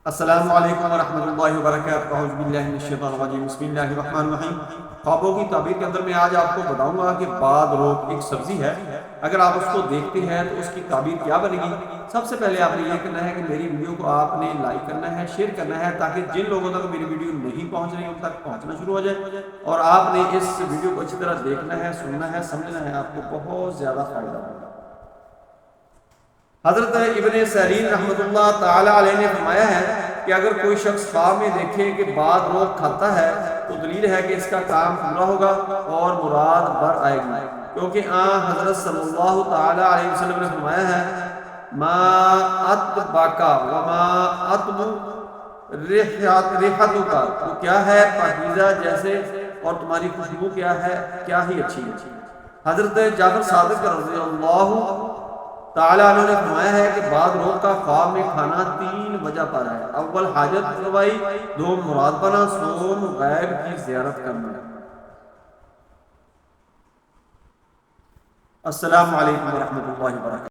السلام علیکم ورحمۃ اللہ وبرکاتہ، اعوذ باللہ من الشیطان الرجیم، بسم اللہ الرحمن الرحیم۔ خوابوں کی تعبیر کے اندر میں آج آپ کو بتاؤں گا کہ باد روک ایک سبزی ہے، اگر آپ اس کو دیکھتے ہیں تو اس کی تعبیر کیا بنے گی۔ سب سے پہلے آپ نے یہ کرنا ہے کہ میری ویڈیو کو آپ نے لائک کرنا ہے، شیئر کرنا ہے، تاکہ جن لوگوں تک میری ویڈیو نہیں پہنچ رہی ان تک پہنچنا شروع ہو جائے، اور آپ نے اس ویڈیو کو اچھی طرح دیکھنا ہے، سننا ہے، سمجھنا ہے، آپ کو بہت زیادہ فائدہ ہوگا۔ حضرت ابن سیرین رحمۃ اللہ تعالی علیہ نے فرمایا ہے کہ اگر کوئی شخص خواب میں دیکھے کہ باد روک کھاتا ہے تو دلیل ہے کہ اس کا کام پورا ہوگا اور مراد بر آئے گی، کیونکہ حضرت صلی اللہ تعالی علیہ وسلم نے فرمایا ہے ما اتباکا وما اتب ریحتو کا، تو کیا ہے پاکیزہ جیسے اور تمہاری خوشبو کیا ہے کیا ہی اچھی ہے۔ حضرت جعفر صادق رضی اللہ تعالیٰ عنہ نے فرمایا ہے کہ بعد روک کا خواب میں کھانا 3 وجہ پر ہے: اول حاجت روائی، 2 مراد بنا، سوم غیب کی زیارت کرنا۔ السلام علیکم ورحمۃ اللہ وبرکاتہ۔